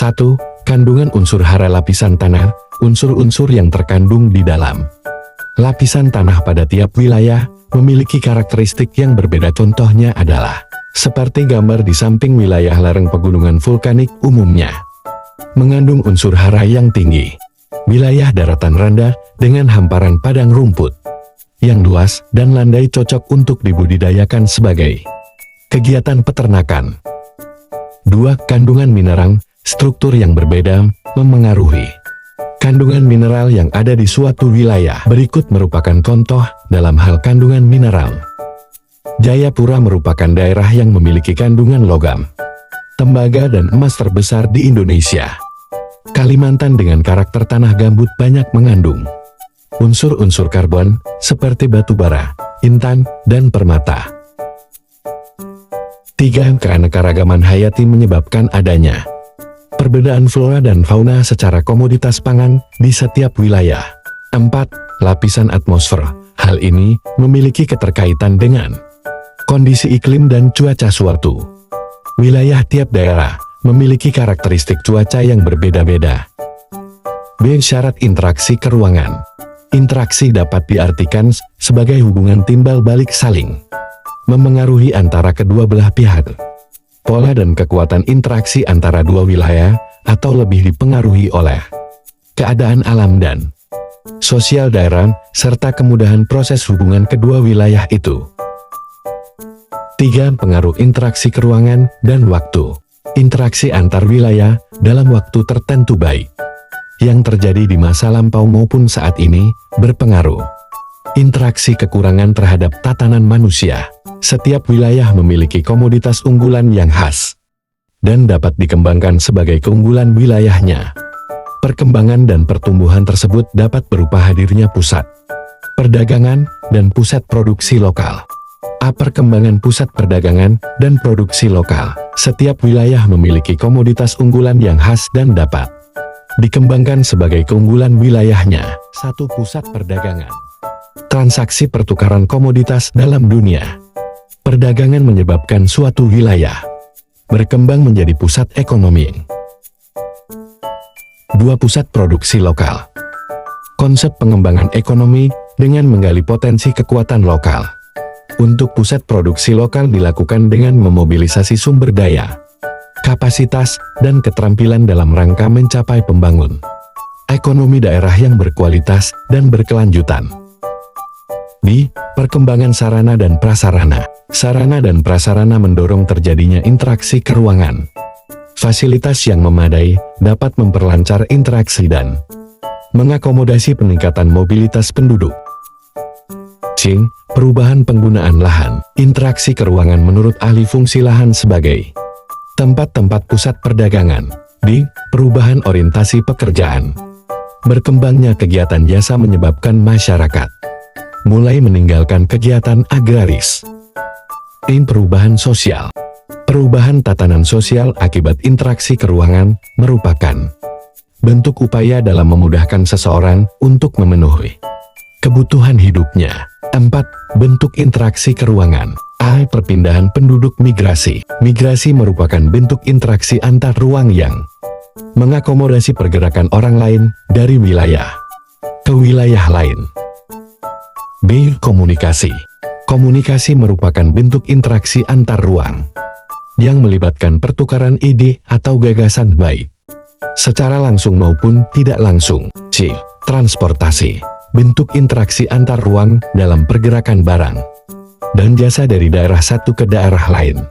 1. Kandungan unsur hara lapisan tanah, unsur-unsur yang terkandung di dalam lapisan tanah pada tiap wilayah memiliki karakteristik yang berbeda. Contohnya adalah seperti gambar di samping wilayah lereng pegunungan vulkanik umumnya mengandung unsur hara yang tinggi. Wilayah daratan rendah dengan hamparan padang rumput yang luas dan landai cocok untuk dibudidayakan sebagai kegiatan peternakan. 2. Kandungan mineral, struktur yang berbeda memengaruhi kandungan mineral yang ada di suatu wilayah. Berikut merupakan contoh dalam hal kandungan mineral. Jayapura merupakan daerah yang memiliki kandungan logam, tembaga dan emas terbesar di Indonesia. Kalimantan dengan karakter tanah gambut banyak mengandung unsur-unsur karbon seperti batu bara, intan, dan permata. 3. Keanekaragaman hayati menyebabkan adanya perbedaan flora dan fauna secara komoditas pangan di setiap wilayah. 4. Lapisan atmosfer. Hal ini memiliki keterkaitan dengan kondisi iklim dan cuaca suatu wilayah. Tiap daerah memiliki karakteristik cuaca yang berbeda-beda. B. Syarat interaksi ke ruangan. Interaksi dapat diartikan sebagai hubungan timbal balik saling memengaruhi antara kedua belah pihak. Pola dan kekuatan interaksi antara dua wilayah atau lebih dipengaruhi oleh keadaan alam dan sosial daerah, serta kemudahan proses hubungan kedua wilayah itu. 3. Pengaruh interaksi ke ruangan dan waktu. Interaksi antar wilayah dalam waktu tertentu baik yang terjadi di masa lampau maupun saat ini berpengaruh. Interaksi kekurangan terhadap tatanan manusia. Setiap wilayah memiliki komoditas unggulan yang khas dan dapat dikembangkan sebagai keunggulan wilayahnya. Perkembangan dan pertumbuhan tersebut dapat berupa hadirnya pusat perdagangan dan pusat produksi lokal. A. Perkembangan pusat perdagangan dan produksi lokal. Setiap wilayah memiliki komoditas unggulan yang khas dan dapat dikembangkan sebagai keunggulan wilayahnya. 1. Pusat perdagangan. Transaksi pertukaran komoditas dalam dunia perdagangan menyebabkan suatu wilayah berkembang menjadi pusat ekonomi. 2. Pusat produksi lokal. Konsep pengembangan ekonomi dengan menggali potensi kekuatan lokal. Untuk pusat produksi lokal dilakukan dengan memobilisasi sumber daya, kapasitas, dan keterampilan dalam rangka mencapai pembangun ekonomi daerah yang berkualitas dan berkelanjutan. B. Perkembangan sarana dan prasarana. Sarana dan prasarana mendorong terjadinya interaksi ke ruangan. Fasilitas yang memadai dapat memperlancar interaksi dan mengakomodasi peningkatan mobilitas penduduk. C. Perubahan penggunaan lahan. Interaksi ke ruangan menurut ahli fungsi lahan sebagai tempat-tempat pusat perdagangan. D. Perubahan orientasi pekerjaan. Berkembangnya kegiatan jasa menyebabkan masyarakat mulai meninggalkan kegiatan agraris. E. Perubahan sosial. Perubahan tatanan sosial akibat interaksi ke ruangan merupakan bentuk upaya dalam memudahkan seseorang untuk memenuhi kebutuhan hidupnya. 4. Bentuk interaksi ke ruangan. A. Perpindahan penduduk migrasi. Migrasi merupakan bentuk interaksi antar ruang yang mengakomodasi pergerakan orang lain dari wilayah ke wilayah lain. B. Komunikasi. Komunikasi merupakan bentuk interaksi antar ruang yang melibatkan pertukaran ide atau gagasan baik secara langsung maupun tidak langsung. C. Transportasi. Bentuk interaksi antar ruang dalam pergerakan barang dan jasa dari daerah satu ke daerah lain.